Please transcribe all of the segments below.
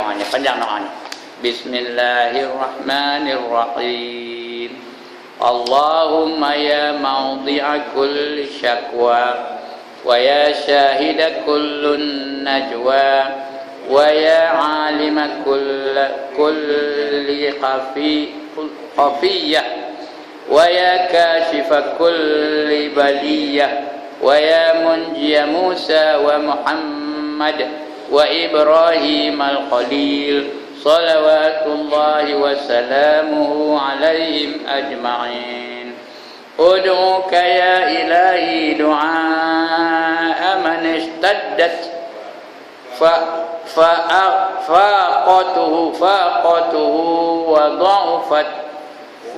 Panjang doanya. Bismillahirrahmanirrahim. Allahumma ya mawdi'a kulli syakwa wa ya syahida kullun najwa wa ya alima kulli khafiyah wa ya kashifa kulli baliyah wa ya munjiya Musa wa Muhammad wa Ibrahim al-Khalil salawatullahi wa salamuhu alaihim ajma'in. Ud'uka ya ilahi du'a man ishtaddat faqatuhu wa dha'ufat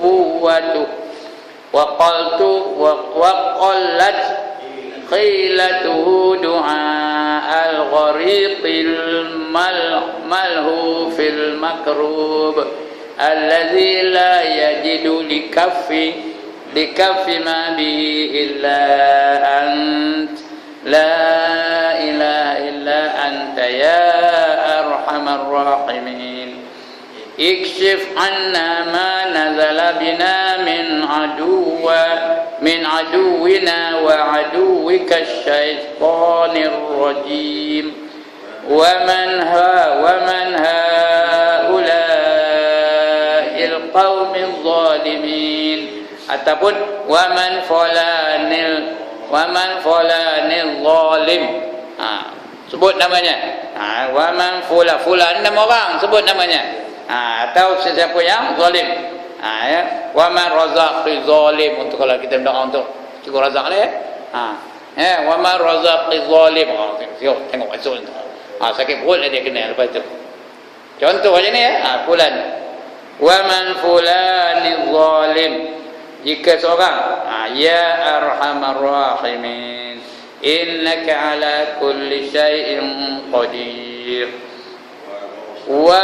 quwwatuhu wa qallat qilatuhu du'a al-ghariqil malhufil makrub alladzi la yajidu likaffi ma bihi illa ant la ilaha illa anta ya arhamar rahimin. Ikshif anna ma nazala bina min aduwina wa aduwika syaitanir rajim wa man haula'il qaumil zalimin, ataupun wa man fulanil zalim. Sebut namanya. Wa man fulan nama orang, sebut namanya. Atau sesiapa yang zalim. Ya, wa man razaqi zalim, untuk kalau kita berdoa untuk cukup razak dia. Wa man razaqi zalim. Tengok masuk tu. Sakit perut dia kena lepas tu. Contoh macam ni ya. Fulan. Wa man fulanil zalim. Jika seorang ya arhamar rahimin innaka ala kulli syai'in qadir. Wa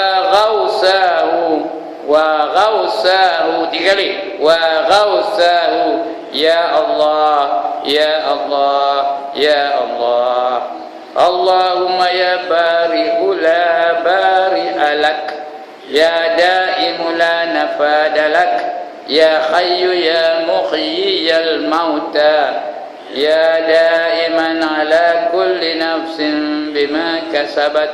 ghausahu tiga kali. Wa ghausahu ya Allah ya Allah ya Allah. Allahumma ya bari'u la bari'alak ya da'imu la nafadalak ya khayyu ya muhyiyal mauta ya da'iman ala kulli nafsin bima kasabat.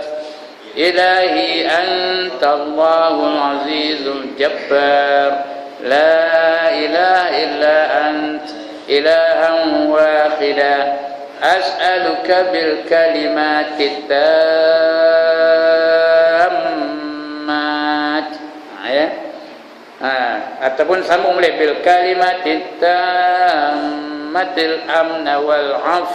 Ilahi anta Allahul azizul jabbar la ilaha illa ant ilahan wahida as'aluka bil kalimatit tammat. Ataupun sambung boleh bil kalimatit tammatil amna wal af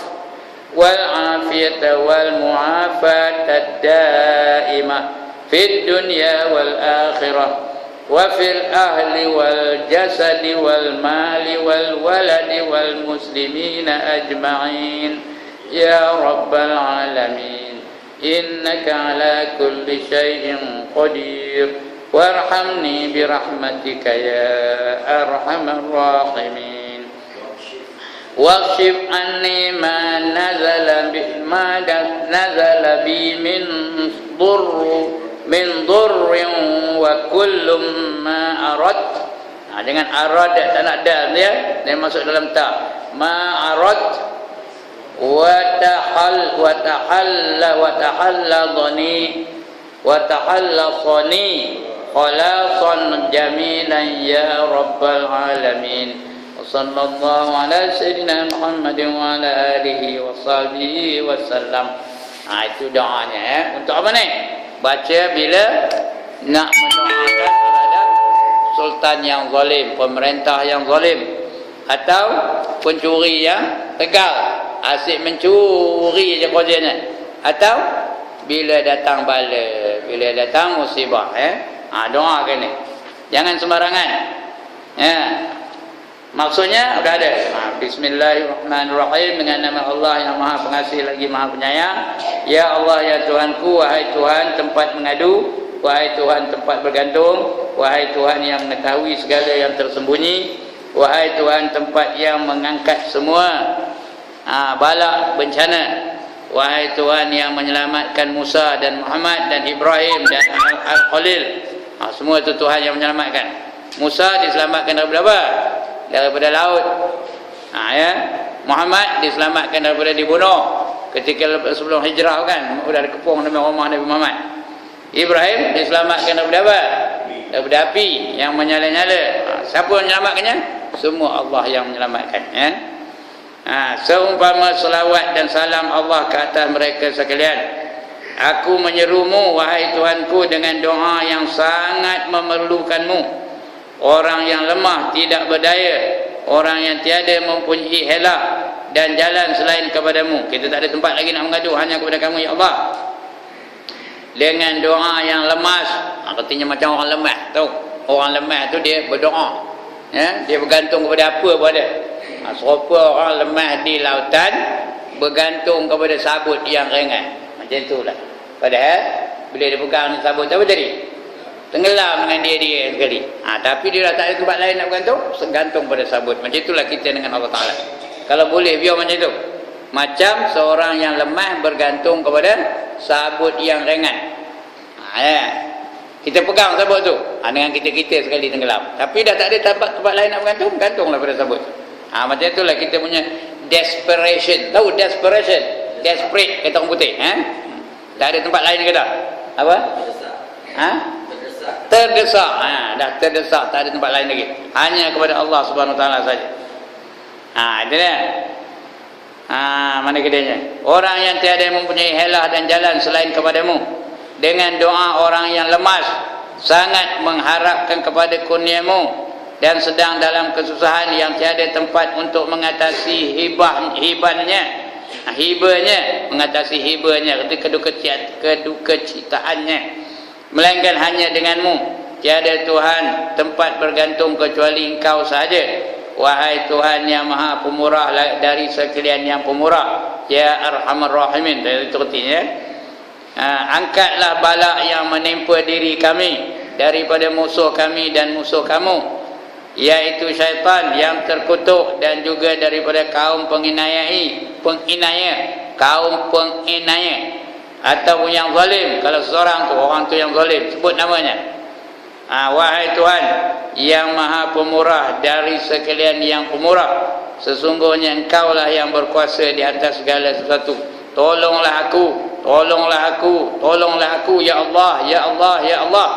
wal afiyata wal mu'afata daimah fid dunya wal akhirah wa fil ahli wal jasadi wal mali wal waladi wal muslimina ajma'in ya rabbal alamin innaka ala kulli syai'in qadir warhamni birahmatika ya arhamar rahimin. Waqshif anni ma nazala bi min dhurrin wa kullum ma arad. Dengan arad tak nak dal dia masuk dalam ta. Ma arad wa tahallani khalasan jamilan ya rabbal alamin. Sallallahu ala sayyidina Muhammadin wa ala alihi wa sahbihi wa sallam. Itu doanya untuk apa ni? Baca bila nak mendoakan terhadap sultan yang zalim, pemerintah yang zalim, atau pencuri yang tegal, asyik mencuri je kerjanya, atau bila datang bala, bila datang musibah. Doakan ni. Jangan sembarangan. Maksudnya sudah ada. Bismillahirrahmanirrahim, dengan nama Allah yang Maha Pengasih lagi Maha Penyayang. Ya Allah ya Tuhanku, wahai Tuhan tempat mengadu, wahai Tuhan tempat bergantung, wahai Tuhan yang mengetahui segala yang tersembunyi, wahai Tuhan tempat yang mengangkat semua bala bencana, wahai Tuhan yang menyelamatkan Musa dan Muhammad dan Ibrahim dan Al-Khalil. Semua itu Tuhan yang menyelamatkan. Musa diselamatkan daripada apa? Daripada laut. Ya. Muhammad diselamatkan daripada dibunuh ketika sebelum hijrah kan, sudah dikepung dalam rumah Nabi Muhammad. Ibrahim diselamatkan daripada apa? Daripada api yang menyala-nyala. Siapa yang menyelamatkannya? Semua Allah yang menyelamatkan, ya. Seumpama selawat dan salam Allah ke atas mereka sekalian. Aku menyerumu wahai Tuhanku dengan doa yang sangat memerlukanmu. Orang yang lemah tidak berdaya, orang yang tiada mempunyai helah dan jalan selain kepadamu. Kita tak ada tempat lagi nak mengadu, hanya kepada kamu ya Allah. Dengan doa yang lemas, artinya macam orang lemah, tahu? Orang lemah tu dia berdoa, ya, dia bergantung kepada apa pun ada. Serupa orang lemah di lautan bergantung kepada sabut yang ringan. Macam itulah. Padahal bila dia pegang sabut apa tadi? Tenggelam dengan dia sekali. Tapi dia dah tak ada tempat lain nak bergantung, tergantung pada sabut. Macam itulah kita dengan Allah Ta'ala. Kalau boleh biar macam itu. Macam seorang yang lemah bergantung kepada sabut yang ringan. Ya. Kita pegang sabut tu, dengan kita sekali tenggelam. Tapi dah tak ada tempat lain nak bergantung, gantunglah pada sabut. Macam itulah kita punya desperation. Tahu desperation? Desperate kata orang putih. Tak ada tempat lain ke tak? Apa? Terdesak. Dah terdesak, tak ada tempat lain lagi. Hanya kepada Allah Subhanahu Wa Taala saja. Itu dia. Mana kedainya? Orang yang tiada mempunyai helah dan jalan selain kepadamu. Dengan doa orang yang lemas, sangat mengharapkan kepada kurniamu dan sedang dalam kesusahan yang tiada tempat untuk mengatasi hibahnya, mengatasi hibahnya, kedukacitaannya, melainkan hanya denganmu. Tiada Tuhan tempat bergantung kecuali Engkau sahaja. Wahai Tuhan yang Maha Pemurah dari sekalian yang pemurah, ya Arhamar Rahimin. Itu artinya, angkatlah bala yang menimpa diri kami daripada musuh kami dan musuh kamu, yaitu syaitan yang terkutuk, dan juga daripada kaum penginaya, kaum penginaya atau yang zalim. Kalau seorang tu, orang tu yang zalim, sebut namanya. Wahai Tuhan yang Maha Pemurah dari sekalian yang pemurah, sesungguhnya Engkaulah yang berkuasa di atas segala sesuatu. Tolonglah aku, tolonglah aku, tolonglah aku, ya Allah, ya Allah, ya Allah.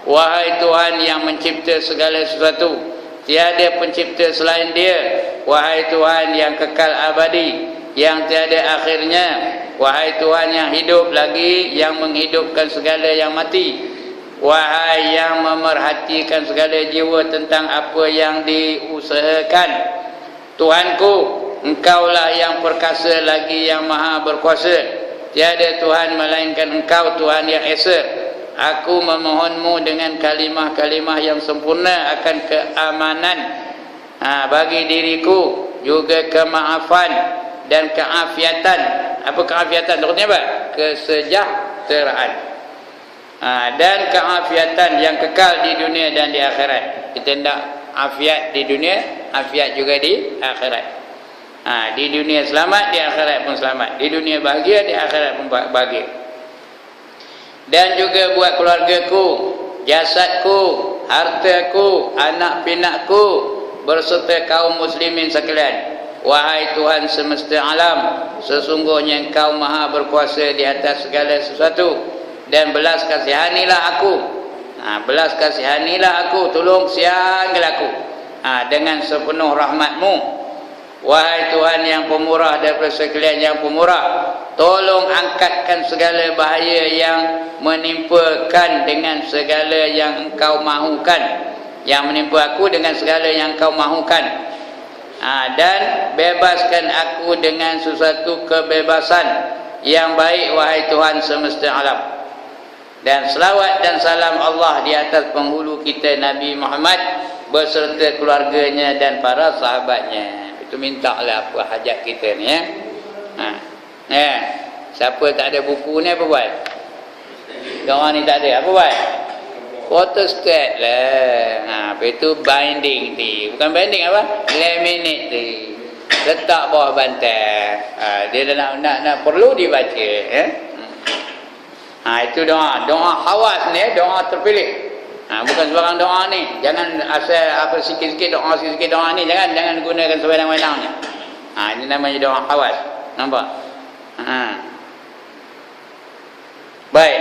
Wahai Tuhan yang mencipta segala sesuatu, tiada pencipta selain Dia. Wahai Tuhan yang kekal abadi, yang tiada akhirnya. Wahai Tuhan yang hidup lagi, yang menghidupkan segala yang mati. Wahai yang memerhatikan segala jiwa tentang apa yang diusahakan. Tuhanku, Engkaulah yang perkasa lagi yang maha berkuasa. Tiada Tuhan melainkan Engkau, Tuhan yang esa. Aku memohonmu dengan kalimah-kalimah yang sempurna akan keamanan bagi diriku, juga kemaafan dan keafiatan. Apa keafiatan? Maksudnya apa? Kesejahteraan. Dan keafiatan yang kekal di dunia dan di akhirat. Kita hendak afiat di dunia, afiat juga di akhirat. Di dunia selamat, di akhirat pun selamat. Di dunia bahagia, di akhirat pun bahagia. Dan juga buat keluargaku, jasadku, hartaku, anak pinakku, berserta kaum muslimin sekalian. Wahai Tuhan semesta alam, sesungguhnya Engkau maha berkuasa di atas segala sesuatu. Dan belas kasihanilah aku, belas kasihanilah aku, tolong sianglah aku dengan sepenuh rahmatmu. Wahai Tuhan yang pemurah daripada sekalian yang pemurah, tolong angkatkan segala bahaya yang menimpakan dengan segala yang Engkau mahukan, yang menimpa aku dengan segala yang Engkau mahukan. Dan bebaskan aku dengan sesuatu kebebasan yang baik, wahai Tuhan semesta alam. Dan selawat dan salam Allah di atas penghulu kita Nabi Muhammad beserta keluarganya dan para sahabatnya. Itu mintalah apa hajat kita ni, ya. Siapa tak ada buku ni apa buat? Orang ni tak ada apa buat? Photostat lah. Apa itu binding tu. Bukan binding apa? Laminate tu. letak bawah bantal. Dia nak perlu dibaca, ya. Itu doa khawas ni, doa terpilih. Bukan sebarang doa ni. Jangan asal apa sikit-sikit doa ni, jangan gunakan sewenang-wenangnya. Ini namanya doa khawas. Nampak? Baik.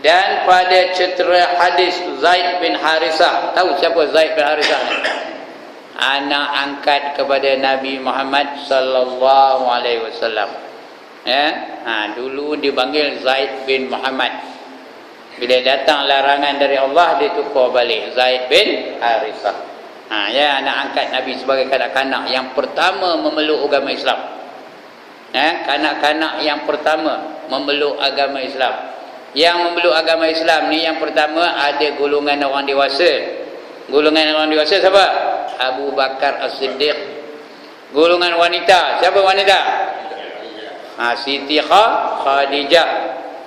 Dan pada cetera hadis Zaid bin Harisah, tahu siapa Zaid bin Harisah ni? Anak angkat kepada Nabi Muhammad sallallahu alaihi wasallam. Dulu dipanggil Zaid bin Muhammad. Bila datang larangan dari Allah, dia tukar balik Zaid bin Harisah. Anak angkat Nabi sebagai kanak-kanak yang pertama memeluk agama Islam. Kanak-kanak yang pertama memeluk agama Islam. Yang memeluk agama Islam ni yang pertama ada golongan orang dewasa. Golongan orang dewasa siapa? Abu Bakar As-Siddiq. Golongan wanita, siapa wanita? Siti Khadijah.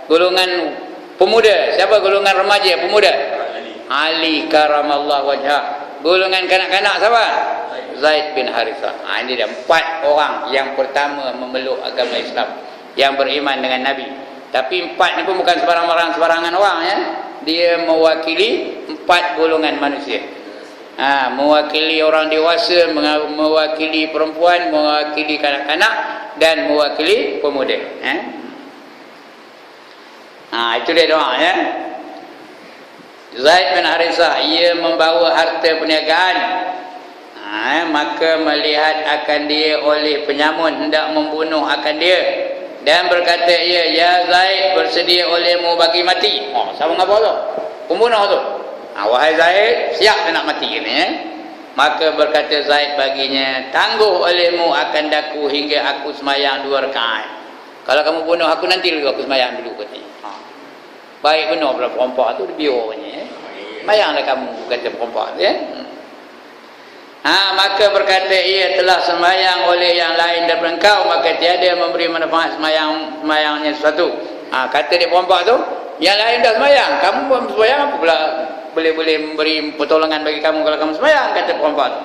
Golongan pemuda, siapa golongan remaja pemuda? Ali karamallahu wajhah. Golongan kanak-kanak siapa? Zaid bin Harisah. Ini dia 4 orang yang pertama memeluk agama Islam, yang beriman dengan Nabi. Tapi 4 ni pun bukan sebarangan orang, ya. Dia mewakili 4 golongan manusia. Mewakili orang dewasa, mewakili perempuan, mewakili kanak-kanak, dan mewakili pemuda. Itu dia doa, ya. Zaid bin Harisah, ia membawa harta perniagaan. Maka melihat akan dia oleh penyamun hendak membunuh akan dia, dan berkata ia, ya Zaid, bersedia olehmu bagi mati. Sama apa tu? Pembunuh tu. Wahai Zaid, siap nak mati ni, ya? Maka berkata Zaid baginya, tangguh olehmu akan daku hingga aku semayang 2 rakaat. Kalau kamu bunuh aku, nanti dulu aku semayang dulu katanya. Baik benar pula perompak tu, dia biarnya, ya? Semayanglah kamu, kata perompak tu, ya? Maka berkata ia telah sembahyang oleh yang lain daripada engkau, maka tiada memberi manfaat sembahyangnya sesuatu. Kata dia perompak tu, yang lain dah sembahyang, kamu pun sembahyang, apa pula boleh memberi pertolongan bagi kamu kalau kamu sembahyang, kata perompak tu.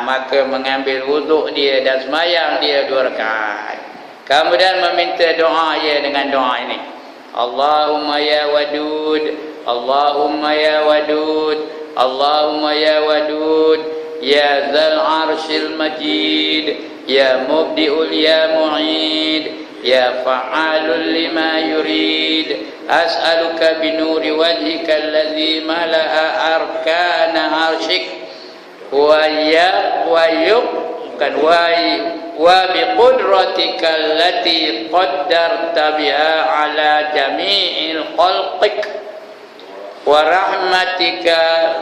Maka mengambil wuduk dia dan sembahyang dia 2 rakaat. Kemudian meminta doa ia dengan doa ini. Allahumma ya wadud, Allahumma ya wadud, Allahumma ya wadud, ya zal arshil majid, ya mubdi'ul ya mu'id, ya fa'alul lima yurid, as'aluka binuri wajhika alladhi mala'a arkana arshik, wa biqudratika allati qaddarta biha ala jami'il khalqik, wa rahmatika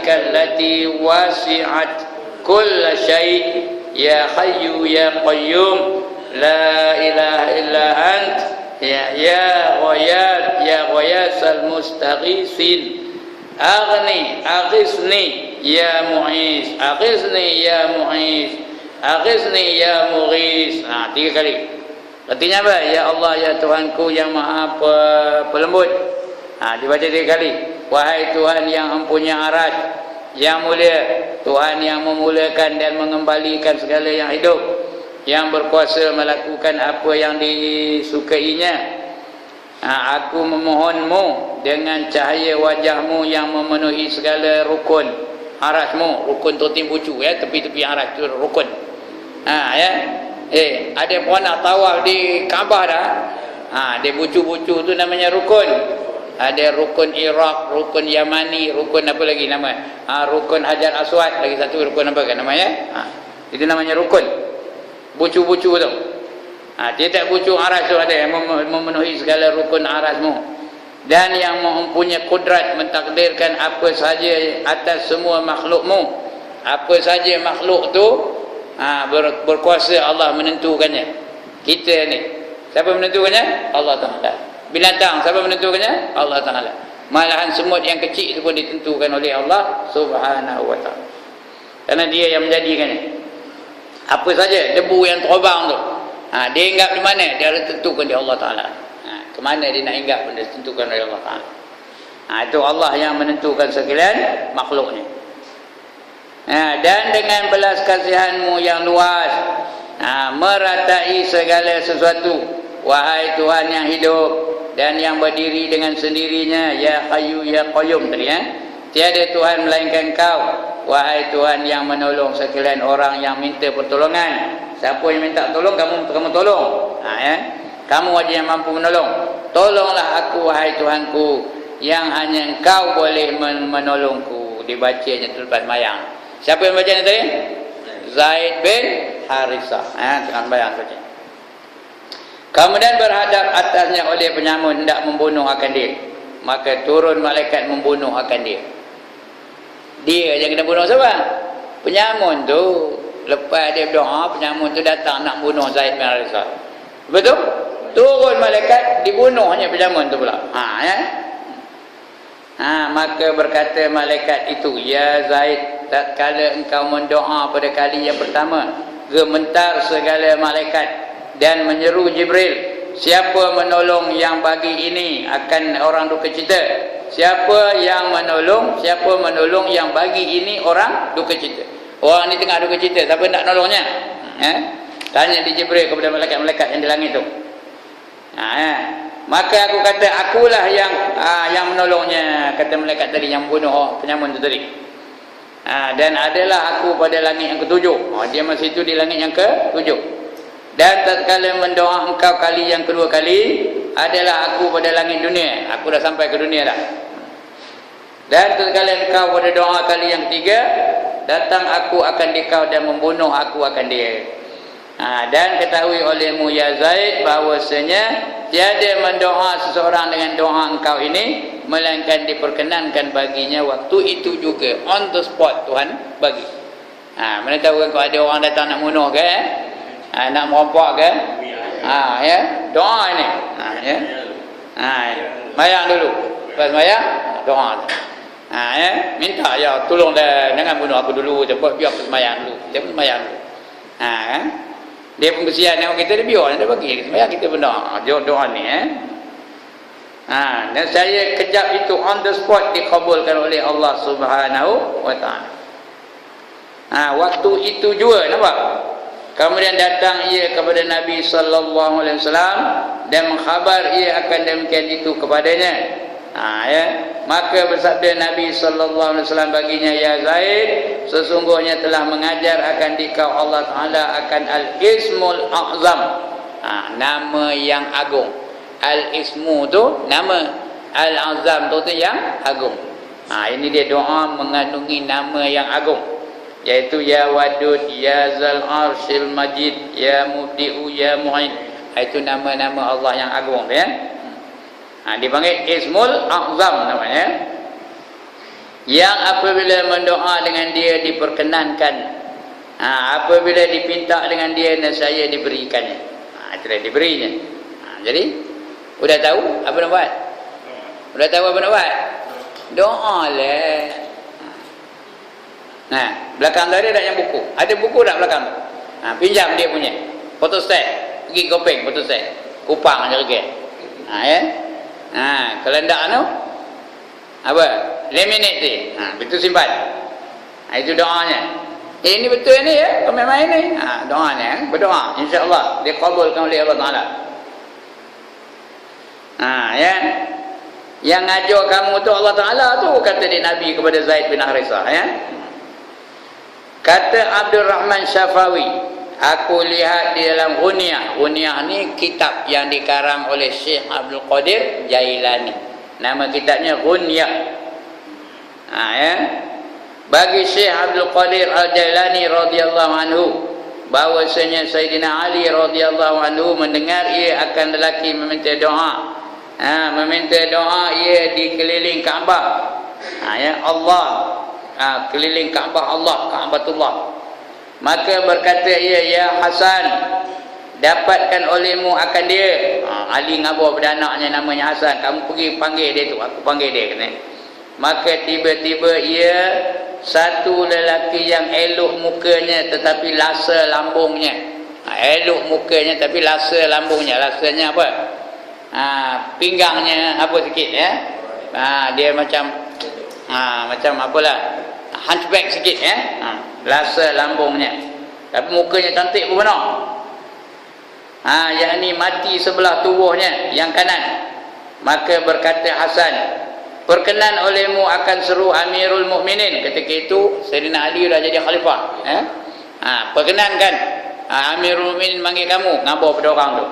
allati wasi'at kulla syai', ya hayyu ya qayyum, la ilaha illa ant, ya ghayasal mustaghisin, aghisni ya mu'is, aghisni ya mu'is, aghisni ya mughis. 3 kali. Artinya apa? Ya Allah, ya Tuhanku yang maha pelembut. Dibaca 3 kali. Wahai Tuhan yang mempunyai aras yang mulia, Tuhan yang memulakan dan mengembalikan segala yang hidup, yang berkuasa melakukan apa yang disukainya. Aku memohonmu dengan cahaya wajahmu yang memenuhi segala rukun arasmu. Rukun tu timbucu, ya, tepi-tepi aras tu rukun. Ya. Ada puan nak tawaf di Kaabah dah. Dia bucu-bucu tu namanya rukun. Ada rukun Iraq, rukun Yamani, rukun apa lagi nama? Rukun Hajar Aswad, lagi satu rukun apa kan namanya? Itu namanya rukun. Bucu-bucu tu. Dia tak bucu aras tu, ada yang memenuhi segala rukun arasmu. Dan yang mempunyai kudrat mentakdirkan apa saja atas semua makhlukmu. Apa saja makhluk tu berkuasa Allah menentukannya. Kita ni, siapa menentukannya? Allah Ta'ala. Binatang, siapa menentukannya? Allah Ta'ala. Malahan semut yang kecil itu pun ditentukan oleh Allah Subhanahu wa Ta'ala. Karena dia yang menjadikannya. Apa saja debu yang terbang tu, dia hinggap di mana? Dia ditentukan oleh Allah Ta'ala. Kemana dia nak hinggap pun dia ditentukan oleh Allah Ta'ala. Itu Allah yang menentukan sekalian makhluknya. Dan dengan belas kasihanmu yang luas, meratai segala sesuatu, wahai Tuhan yang hidup dan yang berdiri dengan sendirinya, ya Hayyu ya Qayyum tadi, tiada Tuhan melainkan Kau, wahai Tuhan yang menolong sekalian orang yang minta pertolongan. Siapa yang minta tolong, kamu tolong. Kamu aja yang mampu menolong. Tolonglah aku, wahai Tuhanku, yang hanya Engkau boleh menolongku. Dibacanya lepas mayang. Siapa yang baca ni tadi? Zaid bin Harisah. Tengah bayang baca. Kemudian berhadap atasnya oleh penyamun hendak membunuh akan dia. Maka turun malaikat membunuh akan dia. Dia yang kena bunuh siapa? Penyamun tu. Lepas dia berdoa, penyamun tu datang nak bunuh Zaid bin Harisah. Betul? Turun malaikat, dibunuhnya penyamun tu pula. Maka berkata malaikat itu, ya Zaid, tatkala engkau mendoa pada kali yang pertama, gementar segala malaikat dan menyeru Jibril, siapa menolong yang bagi ini akan orang duka cita? Siapa yang menolong yang bagi ini orang duka cita? Orang ni tengah duka cita, siapa nak nolongnya? Tanya di Jibril kepada malaikat-malaikat yang di langit tu. Maka aku kata, akulah yang menolongnya, kata malaikat tadi yang bunuh penyamun tu tadi. Dan adalah aku pada langit yang ketujuh. Dia masih itu di langit yang ketujuh. Dan tatkala mendoa engkau kali yang kedua kali, adalah aku pada langit dunia. Aku dah sampai ke dunia dah. Dan tatkala engkau pada doa kali yang ketiga, datang aku akan dikau dan membunuh aku akan dia. Dan ketahui olehmu ya Zaid, bahawasanya tiada mendoa seseorang dengan doa engkau ini melainkan diperkenankan baginya waktu itu juga, on the spot Tuhan bagi. Mana tahu kan, kalau ada orang datang nak bunuh ke, nak merompak ke, doa ini, mayang dulu, lepas mayang doa, minta ya tolong dah, jangan bunuh aku dulu, biar aku semayang dulu, dia pun kesian tengok kita, dia biar dia bagi semayang kita benda doa ni. Dan saya kejap itu on the spot dikabulkan oleh Allah Subhanahu wa ta'ala. Waktu itu juga, nampak? Kemudian datang ia kepada Nabi sallallahu alaihi wasallam dan mengkhabar ia akan demikian itu kepadanya. Maka bersabda Nabi sallallahu alaihi wasallam baginya, ya Zaid, sesungguhnya telah mengajar akan dikau Allah Taala akan al-ismul a'zam, nama yang agung. Al-ismu tu nama, al-azam tu yang agung. Ini dia doa mengandungi nama yang agung, yaitu ya Wadud, ya Zal Arshil Majid, ya Mubdi'u, ya Mu'in. Itu nama-nama Allah yang agung tu, dipanggil Ismul A'zam namanya. Yang apabila mendoa dengan dia diperkenankan, apabila dipinta dengan dia nescaya diberikannya. Itulah diberinya. Jadi udah tahu apa nak buat? Udah tahu apa nak buat? Doa lah. Belakang tadi ada yang buku. Ada buku tak belakang tu? Pinjam dia punya. Photostat. Pergi Kopeng photostat. Kupang je ke. Kalau tak tu apa? Laminate dia. Betul simpan. Itu doanya. Ini betul ni ya, kau main ni. Doanya, berdoa, insya-Allah dikabulkan oleh Allah Taala. Yang ngajar kamu tu Allah Taala tu, kata dia Nabi kepada Zaid bin Harisah, Kata Abdul Rahman Syafawi, aku lihat di dalam Ghunyah. Ghunyah ni kitab yang dikarang oleh Syekh Abdul Qadir Jailani. Nama kitabnya Ghunyah. Bagi Syekh Abdul Qadir Al-Jailani radhiyallahu anhu, bahwasanya Sayyidina Ali radhiyallahu anhu mendengar ia akan lelaki meminta doa. Meminta doa ia di keliling Kaabah. Allah, keliling Kaabah Allah, Kaabatullah. Maka berkata ia, ya Hasan, dapatkan olehmu akan dia. Ali ngabar pada anaknya namanya Hasan, kamu pergi panggil dia tu, aku panggil dia. Maka tiba-tiba ia satu lelaki yang elok mukanya tetapi lasa lambungnya. Elok mukanya tapi lasa lambungnya. Lasanya apa? Pinggangnya apa sikit ya. Dia macam apalah. hunchback sikit lasa lambungnya, tapi mukanya cantik pun benar. Yakni mati sebelah tubuhnya yang kanan. Maka berkata Hasan, perkenan olehmu akan seru Amirul Mukminin. Ketika itu Sayyidina Ali dah jadi khalifah. Perkenankan Amirul Mukminin manggil kamu, ngabur pada orang tu.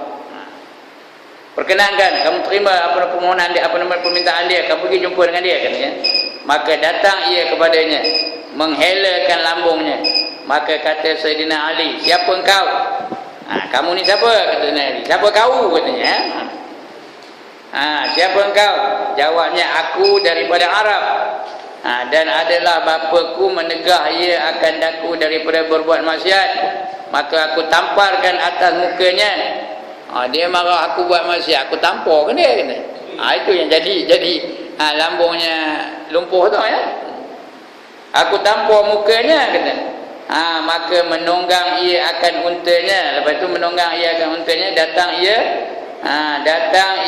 Perkenankan kamu terima apa permohonan dia, apa nama permintaan dia, kamu pergi jumpa dengan dia, katanya. Maka datang ia kepadanya, menghelakan lambungnya. Maka kata Sayyidina Ali, siapa engkau? Kamu ni siapa? Kata Sayyidina Ali. Siapa kau? Katanya. Siapa engkau? Jawabnya, aku daripada Arab. Dan adalah bapaku menegah ia akan daku daripada berbuat maksiat. Maka aku tamparkan atas mukanya. Dia marah aku buat maksiat, aku tampar kan dia, kata. Itu yang jadi lambungnya lumpuh tu ya. Aku tampar mukanya, kata. Maka menunggang ia akan untanya. Lepas tu menunggang ia akan untanya, datang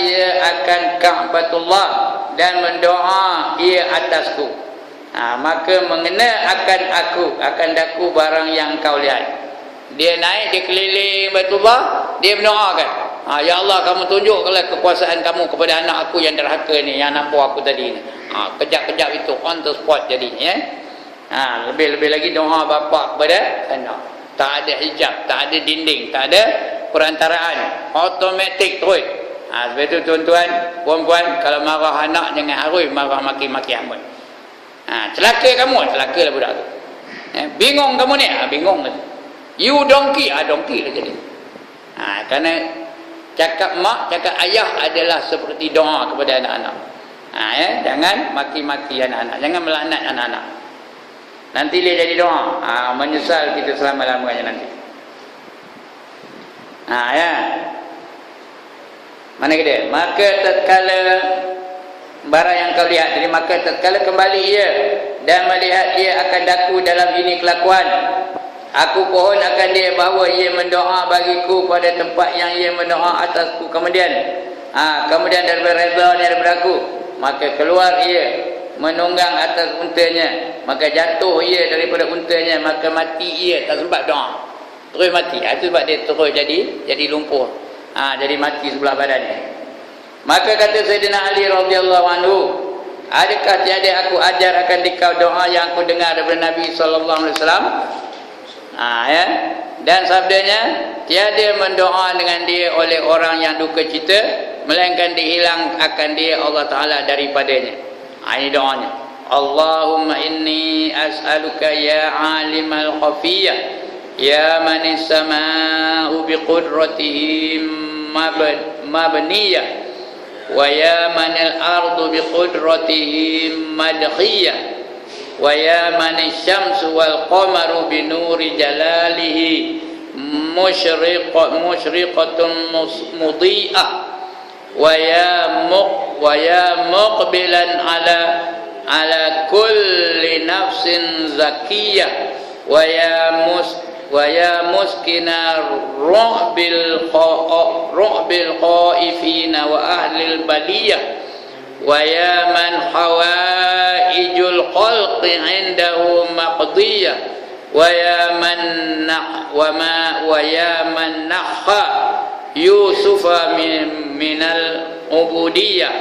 ia akan Ka'batullah dan mendoa ia atasku. Maka mengena akan daku barang yang kau lihat. Dia naik, dia keliling Baitullah, dia mendoakan, ya Allah, kamu tunjukkanlah kekuasaan kamu kepada anak aku yang derhaka ni, yang nampak aku tadi ni. Kejap-kejap itu on the spot jadinya ya. Lebih-lebih lagi doa bapa kepada anak. Tak ada hijab, tak ada dinding, tak ada perantaraan, automatik terus. Sebab itu tuan-tuan, puan-puan, kalau marah anak jangan harus marah maki-maki amat. Celaka kamu, celakalah budak tu. Bingung kamu ni, bingung. You donkey, donkey lah jadi. Kerana cakap mak, cakap ayah adalah seperti doa kepada anak-anak. Jangan maki-maki anak-anak, jangan melaknat anak-anak. Nanti dia jadi doa, menyesal kita selama-lamanya nanti. Mana dia? Maka tatkala barang yang kau lihat, jadi maka tatkala kembali ia dan melihat ia akan daku dalam ini kelakuan, aku pohon akan dia bahawa ia mendoa bagiku pada tempat yang ia mendoa atasku. Kemudian daripada redha daripada aku, maka keluar ia menunggang atas untanya, maka jatuh ia daripada untanya, maka mati ia, tak sempat doa, terus mati. Itu sebab dia terus jadi lumpuh, jadi mati sebelah badannya. Maka kata Sayyidina Ali radhiyallahu anhu, adakah tiada aku ajar akan dikau doa yang aku dengar daripada Nabi sallallahu alaihi wasallam? Dan sabdanya, tiada mendoa dengan dia oleh orang yang duka cita, melainkan dihilang akan dia Allah Ta'ala daripadanya. Ini doanya, Allahumma inni as'aluka ya alimal khafiyah, ya manis sama'u biqudratihi mabniyah, wa ya manil ardu biqudratihi madkhiyah, wa ya manis syamsu wal qamaru binuri jalalihi musyriqatun mudhi'ah, wa ya muqbilan ala kulli nafsin zakiyah, wa ya muskina ru'bil khaifina wa ahlil baliyah, wa ya man hawaijul khalqi indahu maqdiyah, wa ya man nahha Yusufa minal ubudiyah,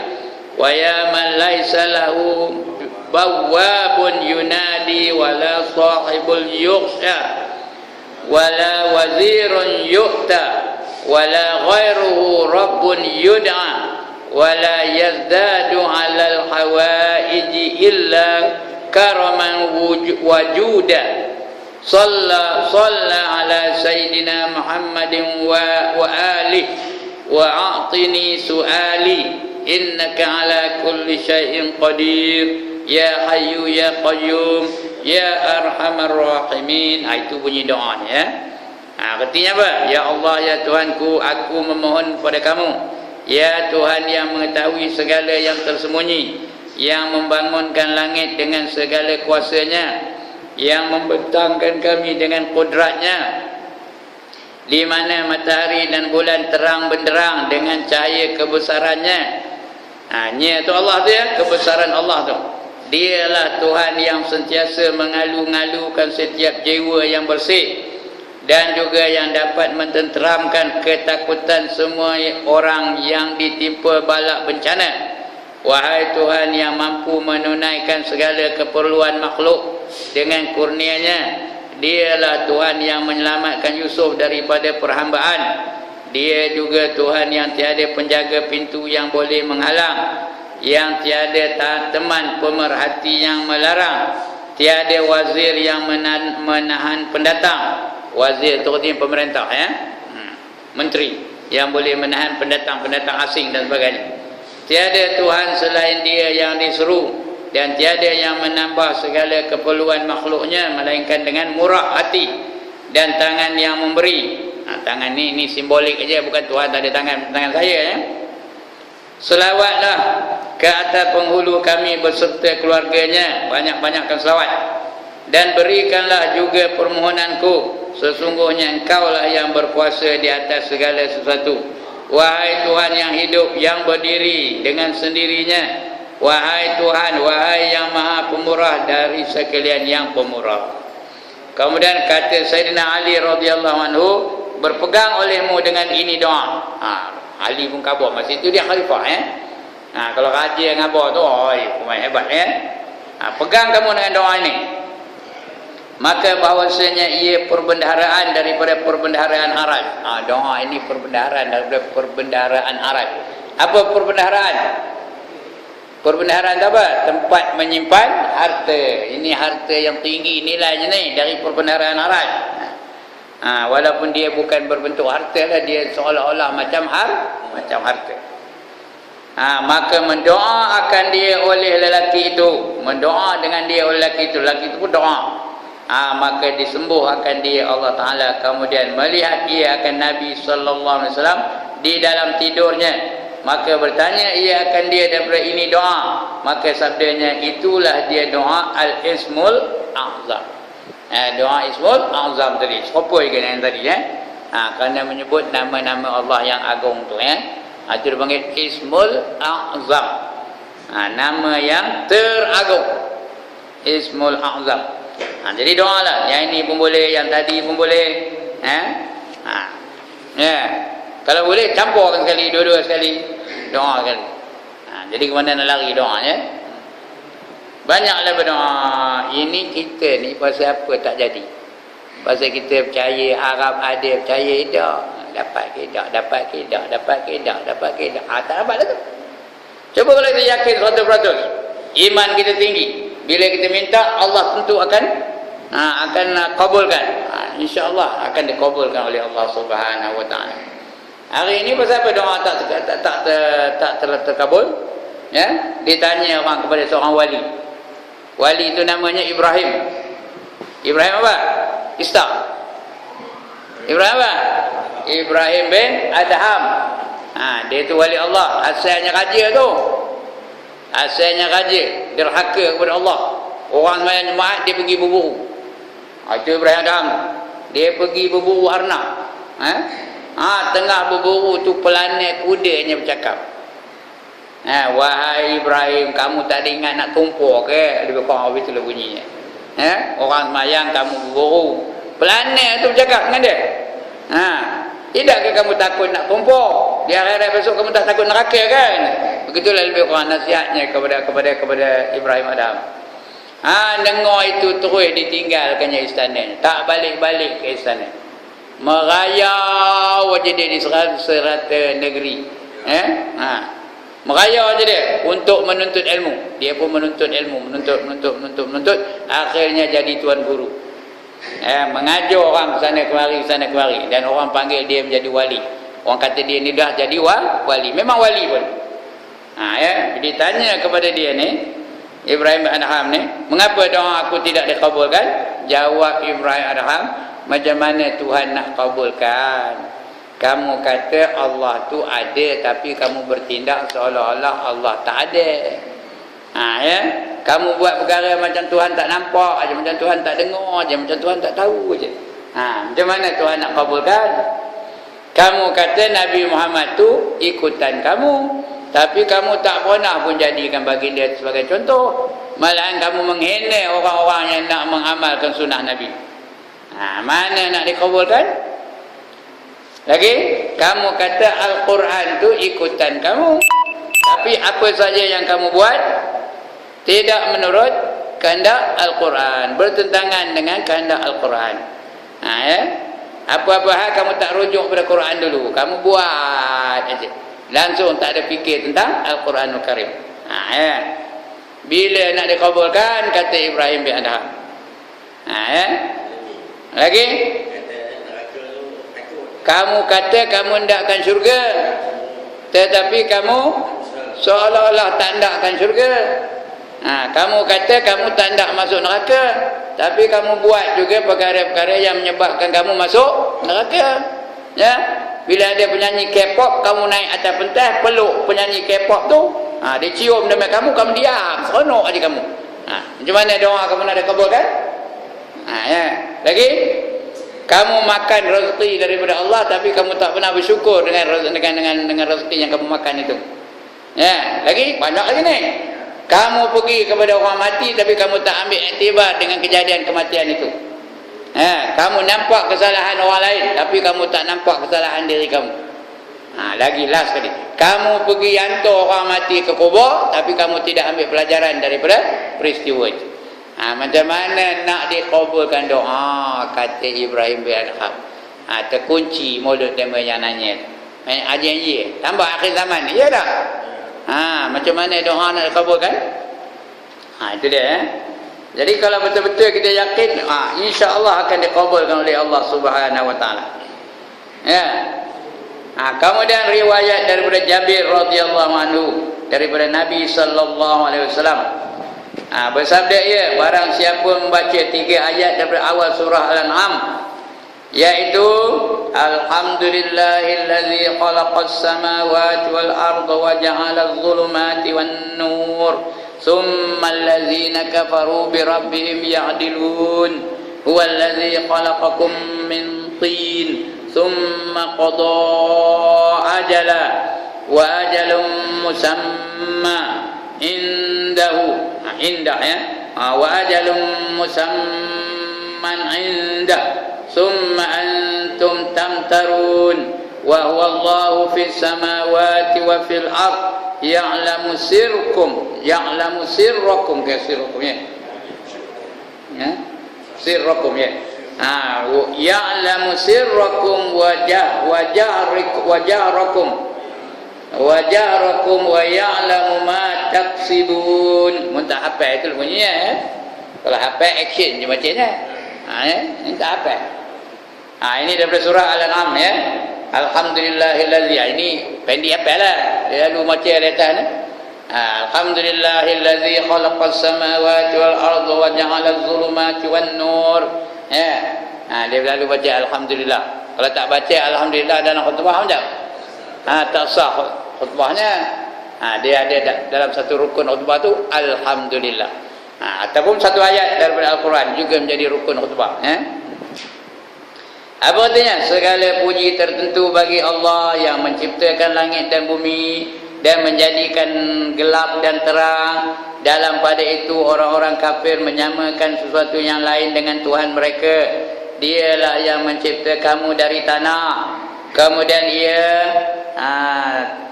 wa ya man laisa lahu bawwabun yunadi wala sahibul yukhsha wala wazirun yu'ta wala ghairuhu rabbun yud'a wala yazdadu alal hawaiji illa karaman wajuda. Salla ala Sayyidina Muhammadin wa alihi wa a'tini su'ali innaka ala kulli syai'in qadir ya hayyu ya qayyum ya arhamar rahimin. Itu bunyi doanya ya. Artinya apa? Ya Allah, ya Tuhanku, aku memohon kepada kamu, ya Tuhan yang mengetahui segala yang tersembunyi, yang membangunkan langit dengan segala kuasanya, yang membentangkan kami dengan kudratnya, di mana matahari dan bulan terang benderang dengan cahaya kebesarannya. Nya tu Allah tu ya, kebesaran Allah tu. Dialah Tuhan yang sentiasa mengalu-ngalukan setiap jiwa yang bersih dan juga yang dapat mententeramkan ketakutan semua orang yang ditimpa bala bencana. Wahai Tuhan yang mampu menunaikan segala keperluan makhluk dengan kurnia-Nya, Dialah Tuhan yang menyelamatkan Yusuf daripada perhambaan. Dia juga Tuhan yang tiada penjaga pintu yang boleh menghalang, yang tiada teman pemerhati yang melarang, tiada wazir yang menahan pendatang. Wazir itu artinya pemerintah, ya, menteri yang boleh menahan pendatang-pendatang asing dan sebagainya. Tiada Tuhan selain Dia yang diseru, dan tiada yang menambah segala keperluan makhluknya melainkan dengan murah hati dan tangan yang memberi. Tangan ni simbolik aja, bukan Tuhan tak ada tangan saya, ya. Selawatlah ke atas penghulu kami beserta keluarganya, banyak-banyakkan selawat. Dan berikanlah juga permohonanku, sesungguhnya Engkaulah yang berkuasa di atas segala sesuatu. Wahai Tuhan yang hidup, yang berdiri dengan sendirinya. Wahai Tuhan, wahai yang maha pemurah dari sekalian yang pemurah. Kemudian kata Sayyidina Ali radhiyallahu anhu, berpegang olehmu dengan ini doa. Ali pun kabur, masa itu dia khalifah, ya. Kalau raja yang kabur tu, pemain hebat, ya. Pegang kamu dengan doa ini, maka bahawasanya ia perbendaharaan daripada perbendaharaan Arab. Doa ini perbendaharaan daripada perbendaharaan Arab. Apa perbendaharaan? Perbendaharaan apa? Tempat menyimpan harta. Ini harta yang tinggi nilainya ni dari perbendaharaan Arab. Walaupun dia bukan berbentuk harta lah, dia seolah-olah macam harta. Maka mendoa akan dia oleh lelaki itu, mendoa dengan dia oleh lelaki itu pun doa. Maka disembuhkan dia Allah Ta'ala. Kemudian melihat ia akan Nabi SAW di dalam tidurnya, maka bertanya ia akan dia daripada ini doa. Maka sabdanya, itulah dia doa Al-Ismul A'zam. Doa Ismul A'zam tadi, serupa juga dengan tadi, ya. Kerana menyebut nama-nama Allah yang agung tu, ya. Itu dipanggil Ismul A'zam, nama yang teragung, Ismul A'zam. Jadi doa lah, yang ini pun boleh, yang tadi pun boleh, kalau boleh campurkan sekali, dua-dua sekali doa sekali. Jadi ke mana nak lari doanya? Banyaklah berdoa. Ini kita ni pasal apa tak jadi? Pasal kita percaya Arab ada, percaya tak, dapat ke tak, dapat ke tak, dapat ke tak, dapat ke tak. Tak dapat lah tu. Cuba kalau kita yakin 100%, iman kita tinggi, bila kita minta, Allah tentu akan kabulkan. InsyaAllah akan dikabulkan oleh Allah Subhanahu Wa Taala. Hari ini pasal apa doa tak terkabul? Ya, ditanya orang kepada seorang wali. Wali itu namanya Ibrahim. Ibrahim apa? Ishaq. Ibrahim apa? Ibrahim bin Adham. Dia itu wali Allah. Asalnya raja tu. Asalnya raja, derhaka kepada Allah. Orang sembahyang Jumaat dia pergi berburu. Itu Ibrahim Adham. Dia pergi berburu arnab. Tengah berburu tu pelana kudanya bercakap. Wahai Ibrahim, kamu tak ada ingat nak tumpur ke? Lebih kurang begitu lah bunyinya. Orang sembahyang kamu berburu, pelana tu bercakap dengan dia. Tidakkah kamu takut nak tumpur? Di akhirat besok kamu tak takut neraka kan? Begitulah lebih kurang nasihatnya kepada Ibrahim Adham. Dengar itu terus ditinggalkannya istananya, tak balik-balik ke istana. Merayau aja dia di serata negeri. Merayau aja dia untuk menuntut ilmu. Dia pun menuntut ilmu, menuntut. Akhirnya jadi tuan guru. Mengajar orang sana kemari, dan orang panggil dia menjadi wali. Orang kata dia ni dah jadi wali. Memang wali pun. Ditanya kepada dia ni, Ibrahim Adham ni, mengapa doa aku tidak dikabulkan? Jawab Ibrahim Adham, macam mana Tuhan nak kabulkan? Kamu kata Allah tu ada, tapi kamu bertindak seolah-olah Allah tak ada. Kamu buat perkara macam Tuhan tak nampak aja, macam Tuhan tak dengar aja, macam Tuhan tak tahu aja. Macam mana Tuhan nak kabulkan? Kamu kata Nabi Muhammad tu ikutan kamu. tapi kamu tak pernah pun jadikan baginda sebagai contoh. Malahan kamu menghina orang-orang yang nak mengamalkan sunnah Nabi. Mana nak dikabulkan? Lagi, kamu kata Al-Quran tu ikutan kamu, tapi apa saja yang kamu buat tidak menurut kehendak Al-Quran, bertentangan dengan kehendak Al-Quran. Ya? Apa-apa hal kamu tak rujuk pada Quran dulu, kamu buat aja, langsung tak ada fikir tentang Al-Quranul Karim. Ya? Bila nak dikabulkan, kata Ibrahim bin Adham. Ya? Lagi, kamu kata kamu hendakkan syurga, tetapi kamu seolah-olah tak hendakkan syurga. Kamu kata kamu tak hendak masuk neraka, tapi kamu buat juga perkara-perkara yang menyebabkan kamu masuk neraka. Ya? Bila ada penyanyi K-pop, kamu naik atas pentas, peluk penyanyi K-pop tu, dia cium demi kamu diam, seronok aja kamu. Macam mana doa kamu nak dikabulkan? Ya. Lagi, kamu makan rezeki daripada Allah, tapi kamu tak pernah bersyukur dengan rezeki yang kamu makan itu. Ya, lagi banyak lagi ni. Kamu pergi kepada orang mati, tapi kamu tak ambil iktibar dengan kejadian kematian itu. Kamu nampak kesalahan orang lain, tapi kamu tak nampak kesalahan diri kamu. Lagi last sekali, kamu pergi hantar orang mati ke kubur, tapi kamu tidak ambil pelajaran daripada peristiwa itu. Macam mana nak dikabulkan doa? Kata Ibrahim bin Adham. Terkunci mulut dia yang nanya. Ajian ye, tambah akhir zaman. Ya dah. Macam mana doa nak dikabulkan? Itu dia. Jadi kalau betul-betul kita yakin, insya-Allah akan dikabulkan oleh Allah Subhanahu Wa Taala. Ya. Kemudian riwayat daripada Jabir radhiyallahu anhu daripada Nabi sallallahu alaihi wasallam. Bersabda ia, barang siapa membaca 3 ayat daripada awal surah Al-An'am, yaitu alhamdulillahillazi khalaqas samawati wal arda wa ja'ala adh-dhulumati wan nur thumma allazina kafaru bi rabbihim ya'dilun huwallazi khalaqakum min tin thumma qada ajala wa ajalum musamma indahu wa ajalum musamman indah thumma antum tamtarun wa huwa Allahu fis samawati wa fil ard ya'lamu sirrakum sirrakum ya'lamu sirrakum wa jahrakum wa ya'lamu ma taksibun. Mun tak hafal itu bunyinya. Kalau hafal action je bacanya. Ini tak hafal. Ini daripada surah Al-An'am ya. Alhamdulillahillazi. Ini pendek hafal lah. Dia lalu baca di atas ni. Alhamdulillahillazi khalaqas samawati wal arda wa ja'ala adh-dhulumati wan nur. Dia lalu baca alhamdulillah. Kalau tak baca alhamdulillah dalam khutbah macam tak sah khutbahnya. Dia ada dalam satu rukun khutbah tu alhamdulillah. Ataupun satu ayat daripada Al-Quran juga menjadi rukun khutbah. Apa artinya? Segala puji tertentu bagi Allah yang menciptakan langit dan bumi dan menjadikan gelap dan terang. Dalam pada itu orang-orang kafir menyamakan sesuatu yang lain dengan Tuhan mereka. Dialah yang mencipta kamu dari tanah, kemudian ia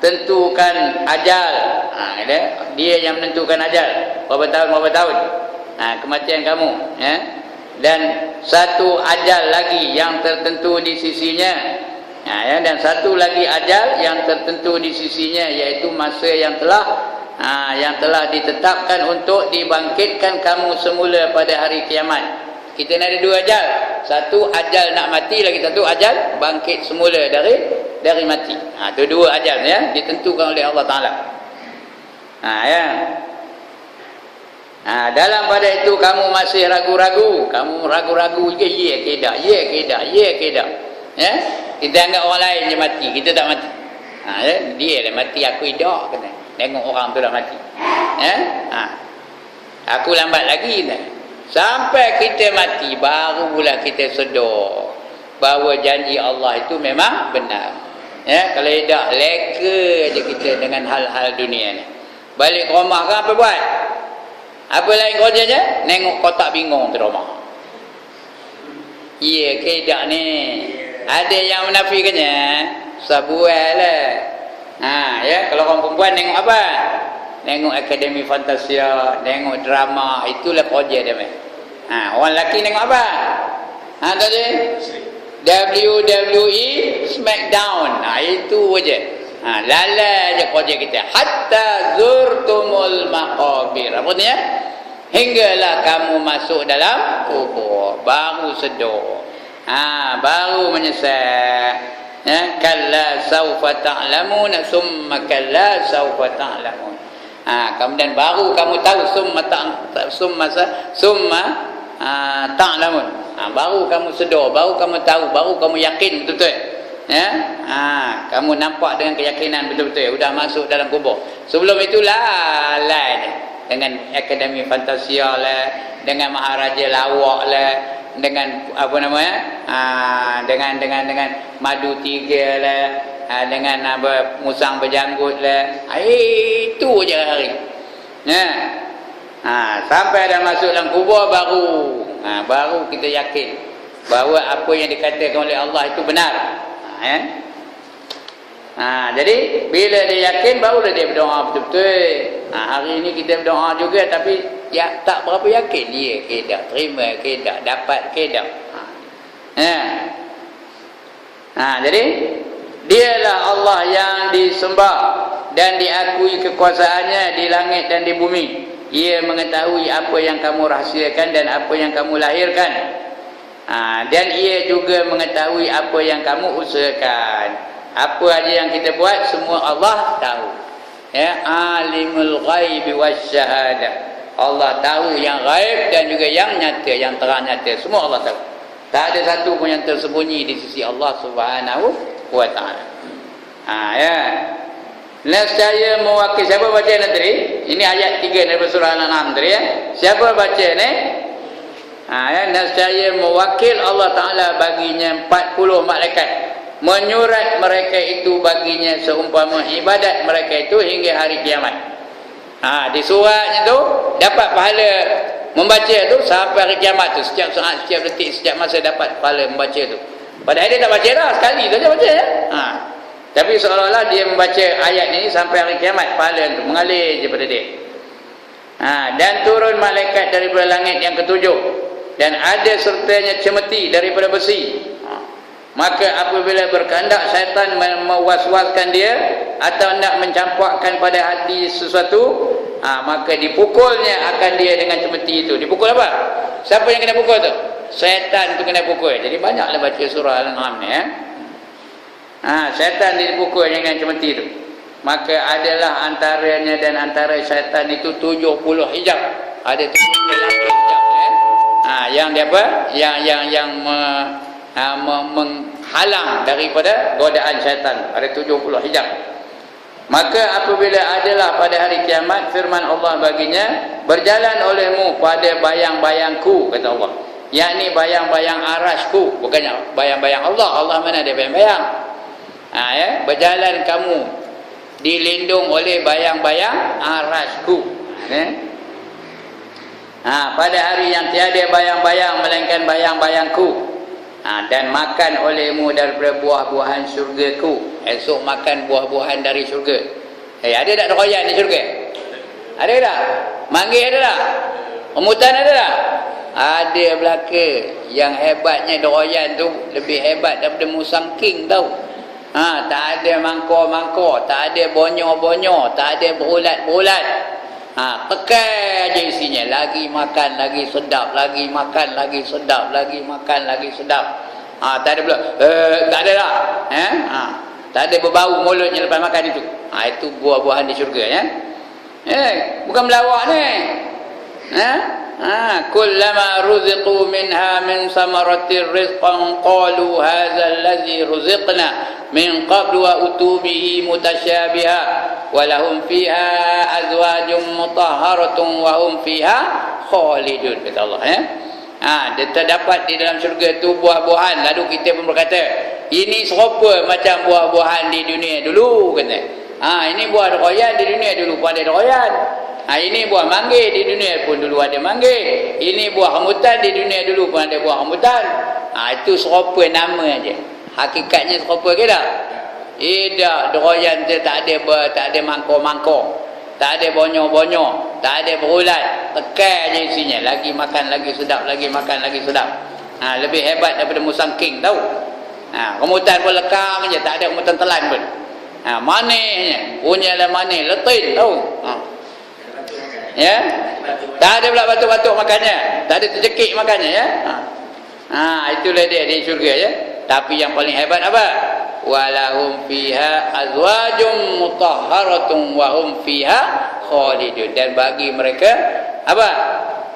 tentukan ajal. Dia yang menentukan ajal, berapa tahun kematian kamu, dan satu ajal lagi yang tertentu di sisinya, dan satu lagi ajal yang tertentu di sisinya, yaitu masa yang telah ditetapkan untuk dibangkitkan kamu semula pada hari kiamat. Kita ni ada 2 ajal. Satu ajal nak mati, lagi satu ajal bangkit semula dari mati. Itu 2 ajal ya, ditentukan oleh Allah Taala. Dalam pada itu kamu masih ragu-ragu. Kamu ragu-ragu juga, ya ke dak. Ya? Kita anggap orang lain je mati, kita tak mati. Dia lah mati, aku hidup kena. Tengok orang tu dah mati. Aku lambat lagi dah. Sampai kita mati baru pula kita sedar bahawa janji Allah itu memang benar. Ya, kalau tidak leka je kita dengan hal-hal dunia ni. Balik ke rumah kan apa buat? Apa lain kerjanya? Nengok kotak bingung di rumah. Ya, kedak ni. Ada yang menafikannya, sabuai lah. Ya, kalau orang perempuan nengok apa? Nengok Akademi Fantasia, nengok drama, itulah kerja dia. Orang lelaki nengok apa? Tadi WWE Smackdown. Itu aja. Lala je kerja kita. Hatta zurtumul maqabir. Apa ni ya? Hinggalah kamu masuk dalam kubur, baru sedar. Baru menyesal. Ya, kalla saufa ta'lamun, summa kalla saufa ta'lamun. Kemudian baru kamu tahu summa ta'lamun. Baru kamu sedar, baru kamu tahu, baru kamu yakin betul-betul. Ya, kamu nampak dengan keyakinan betul-betul sudah masuk dalam kubur. Sebelum itulah dengan Akademi Fantasia lah, dengan Maharaja Lawak lah, dengan apa namanya, dengan Madu Tiga lah, dengan apa musang berjanggut lah. Itu je hari. Sampai dah masuk dalam kubur baru kita yakin bahawa apa yang dikatakan oleh Allah itu benar. Jadi bila dia yakin barulah dia berdoa betul-betul. Hari ini kita berdoa juga tapi tak berapa yakin dia ke tak terima ke tak dapat ke tak. Jadi dialah Allah yang disembah dan diakui kekuasaannya di langit dan di bumi. Ia mengetahui apa yang kamu rahsiakan dan apa yang kamu lahirkan. Dan ia juga mengetahui apa yang kamu usahakan. Apa aja yang kita buat semua Allah tahu. Ya, alimul ghaibi wasyahadah. Allah tahu yang gaib dan juga yang nyata, yang terang nyata. Semua Allah tahu. Tak ada satu pun yang tersembunyi di sisi Allah Subhanahu wa taala. Ya. Nescaya mewakil. Siapa baca nanti? Ini ayat 3 daripada surah Al-An'am tadi ya. Siapa baca ni? Ya, nescaya mewakil Allah Taala baginya 40 malaikat. Menyurat mereka itu baginya seumpama ibadat mereka itu hingga hari kiamat. Di suratnya tu dapat pahala membaca tu sampai hari kiamat tu, setiap saat, setiap detik, setiap masa dapat pahala membaca tu. Padahal dia tak baca dah, sekali saja baca ya. Tapi seolah-olah dia membaca ayat ini sampai hari kiamat, pahala tu mengalir je pada dia. Dan turun malaikat daripada langit yang ketujuh, dan ada sertanya cemeti daripada besi. Maka apabila berkehendak syaitan mewaswaskan dia atau nak mencampakkan pada hati sesuatu, maka dipukulnya akan dia dengan cemeti itu. Dipukul apa? Siapa yang kena pukul tu? Syaitan tu kena pukul. Jadi banyaklah baca surah Al-An'am ni ya. Syaitan dipukul dengan cemeti itu. Maka adalah antaranya dan antara syaitan itu 70 hijab. Ada 70 hijab ya. Yang dia apa? Yang menghalang daripada godaan syaitan. Ada 70 hijab. Maka apabila adalah pada hari kiamat, firman Allah baginya, berjalan olehmu pada bayang-bayangku, kata Allah. Yakni bayang-bayang arasku, bukannya bayang-bayang Allah. Allah mana ada bayang-bayang? Ya, berjalan kamu dilindung oleh bayang-bayang arasku. Pada hari yang tiada bayang-bayang melainkan bayang-bayangku. Dan makan olehmu daripada buah-buahan syurgaku. Esok makan buah-buahan dari syurga. Ada tak royan di syurga? Ada tak? Manggil ada tak? Remutan ada tak? Ada belaka. Yang hebatnya royan tu lebih hebat daripada musang king tau. Tak ada mangkor-mangkor, tak ada bonyor-bonyor, tak ada berulat-berulat. Pekai je isinya. Lagi makan lagi sedap, lagi makan lagi sedap, lagi makan lagi sedap. Tak ada pula tak ada lah. Tak ada berbau mulutnya lepas makan itu. Itu buah-buahan di syurga ya. Bukan melawak ni. Kullama ruziqu minha min samaratir rizqan qalu hadza allazi ruziqna min qablu wa utubihi mutasyabiha wa lahum fiha azwajum mutahharatun wa hum fiha khalidun, kata Allah ya. Dia terdapat di dalam syurga itu buah-buahan. Lalu kita pun berkata, ini serupa macam buah-buahan di dunia dulu kata. Ini buah durian di dunia dulu pun ada durian. Ini buah manggis di dunia pun dulu ada manggis. Ini buah rambutan di dunia dulu pun ada buah rambutan. Itu serupa nama aja. Hakikatnya serupa ke tak? Tidak, durian tu tak ada mangkuk-mangkuk, tak ada bonyok-bonyok, tak ada berulat, tekal je isinya. Lagi makan lagi sedap, lagi makan lagi sedap. Lebih hebat daripada musangking tahu. Rambutan pun lekang je, tak ada rambutan telan pun. Manisnya, punyalah manis, letin tahu. Ya, tak ada pula batuk-batuk makannya, tak ada terjekik makannya ya. Itulah dia di syurga ya. Tapi yang paling hebat apa? Walahum fiha azwajum mutahharatun wa hum fiha khalidun. Dan bagi mereka apa?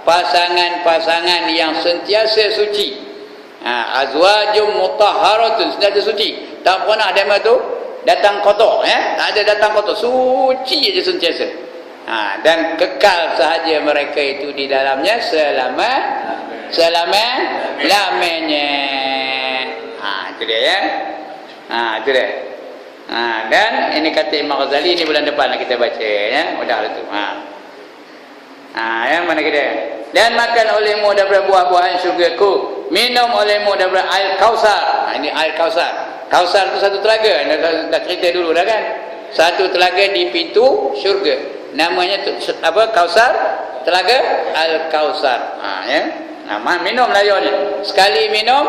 Pasangan-pasangan yang sentiasa suci. Azwajum mutahharatun, sentiasa suci. Tak pernah ada tu datang kotor ya. Tak ada datang kotor, suci aja sentiasa. Dan kekal sahaja mereka itu di dalamnya selama-lamanya. Itu dia ya. Itu dia. Dan ini kata Imam Ghazali, ini bulan depan kita baca ya. Udah itu. Yang mana kita? Dan makan olehmu daripada buah-buahan syurgaku, minum olehmu daripada air Kausar. Ini air Kausar. Kausar itu satu telaga. Dah cerita dulu dah kan. Satu telaga di pintu syurga. Namanya apa? Kausar, telaga Al-Kausar. Ya. Minumlah air ni. Sekali minum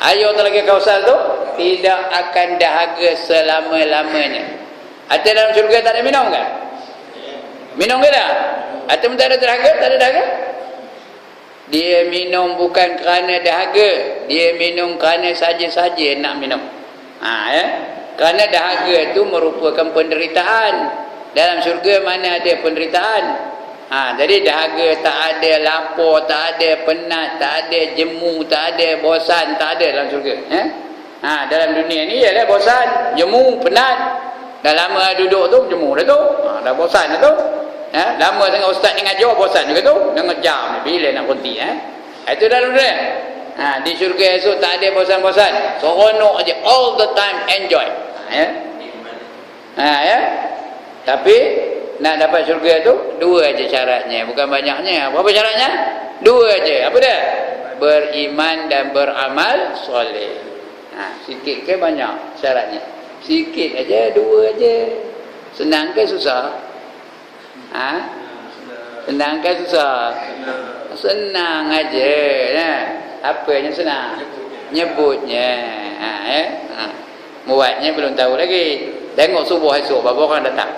air telaga Kausar tu tidak akan dahaga selama-lamanya. Atau dalam syurga tak ada minum kan? Minum ke tak? Atau tak ada dahaga? Tak ada dahaga? Dia minum bukan kerana dahaga, dia minum kerana saja-saja nak minum. Ya. Kerana dahaga itu merupakan penderitaan. Dalam syurga mana ada penderitaan? Jadi dahaga tak ada, lapar tak ada, penat tak ada, jemu tak ada, bosan tak ada dalam syurga. Dalam dunia ni ialah bosan, jemu, penat. Dah lama duduk tu, jemu dah tu. Dah bosan dah tu. Lama sangat ustaz ni ngajar, bosan juga tu. Dengar jam ni, bila nak berhenti. Itu dalam dunia. Di syurga esok tak ada bosan-bosan. Seronok aja, all the time enjoy. Ya. Tapi nak dapat syurga tu dua aja syaratnya, bukan banyaknya. Berapa syaratnya? Dua aja. Apa dia? Beriman dan beramal soleh. Sikit ke banyak syaratnya? Sikit aja, dua aja. Senang ke susah? Senang ke susah? Senang aja. Apa yang senang? Nyebutnya. Muatnya belum tahu lagi. Tengok subuh esok berapa orang datang.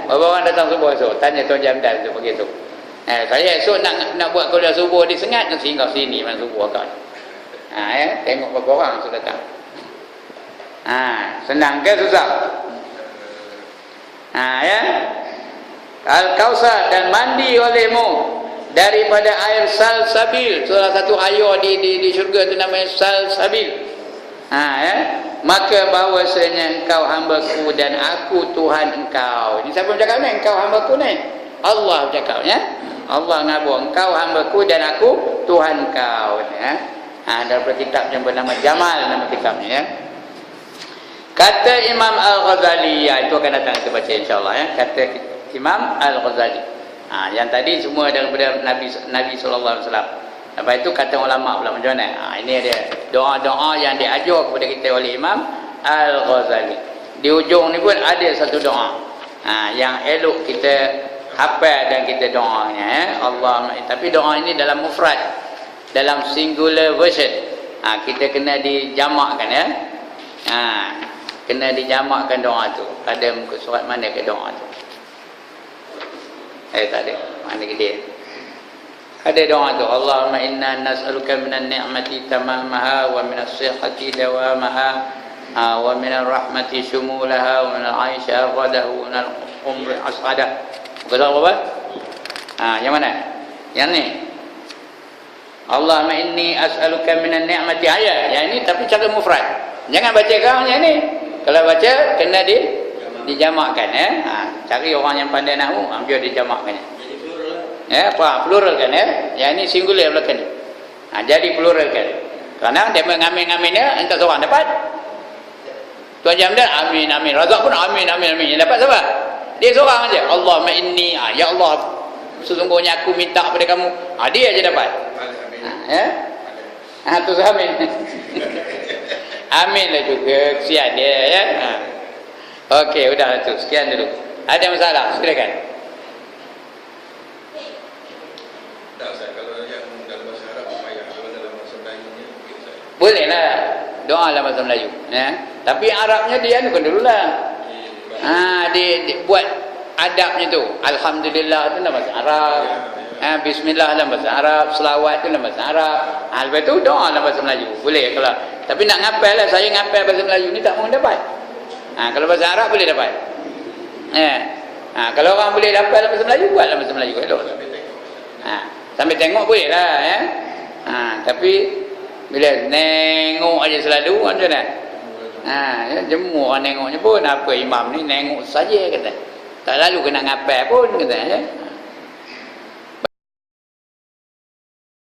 Berapa orang datang subuh esok? Tanya Tuan Jamdan tu begitu. Saya esok nak buat kuliah subuh di Sengat tu singgah sini mana subuh kan. Tengok berapa orang sudah datang. Senang ke susah? Ya. Al-Kausar, dan mandi olehmu daripada air salsabil. Salah satu air di syurga tu namanya salsabil. Ya. Maka bahawasanya engkau hambaku dan aku Tuhan engkau. Ini siapa bercakap ni? Engkau hambaku ni? Allah bercakap ya. Allah ngabur, engkau hambaku dan aku Tuhan engkau ya. Daripada kitab yang bernama Jamal, nama kitabnya ya. Kata Imam Al-Ghazali, itu akan datang kita baca insya-Allah ya. Kata Imam Al-Ghazali. Yang tadi semua daripada Nabi sallallahu alaihi wasallam. Lepas itu kata ulama pula macam mana? Ini ada doa-doa yang diajar kepada kita oleh Imam Al-Ghazali. Di ujung ni pun ada satu doa. Yang elok kita hafal dan kita doanya Allah. Tapi doa ini dalam mufrad, dalam singular version. Kita kena dijamakkan ya. Kena dijamakkan doa tu. Ada muka surat mana ke doa tu? Tak ada. Mana ke dia? Ada doa tu, Allahumma inna nas'aluka minan ni'mati tamamaha wa minas sihhati dawamaha wa minar rahmati shumulaha wa minal aishi arghadahu wa minal umri as'adah. Bukan apa? Yang mana? Yang ni. Allahumma inni as'aluka minan ni'mati ayat. Yang ini tapi cara mufrad. Jangan baca kau yang ni. Kalau baca kena dijamakkan ya. Cari orang yang pandai nahwu, biar dijamakkannya. Apa plural kan ya. Yang ini singular belakang ni. Jadi plural kan. Kerana dia mengamin-ngaminnya entah seorang dapat. Tuan Jamdan amin amin. Razak pun amin amin amin. Yang dapat siapa? Dia seorang aja. Allahumma inni, ya Allah, sesungguhnya aku minta kepada kamu. Dia aja dapat. Ya? Tu amin. Amin lah juga. Kesian dia ya. Okey, udah tu. Sekian dulu. Ada masalah? Silakan. Tak, Ustaz, kalau yang dalam bahasa Arab payah, kalau dalam bahasa Melayu ni boleh lah doa dalam bahasa Melayu ya. Tapi Arabnya dia anukan dululah. Dia buat adabnya tu. Alhamdulillah tu dalam bahasa Arab. Bismillah dalam bahasa Arab, selawat tu dalam bahasa Arab. Lepas tu doa dalam bahasa Melayu. Boleh kalau. Tapi nak ngapal lah, saya ngapal bahasa Melayu ni tak mau dapat. Kalau bahasa Arab boleh dapat. Kalau orang boleh dapat dalam bahasa Melayu, buat dalam bahasa Melayu elok. Sambil tengok boleh lah ya. Tapi bila nengok aja selalu macam mana? Ya, jemu orang nengoknya pun apa imam ni nengok saja kata. Tak lalu kena ngapal pun kata ya.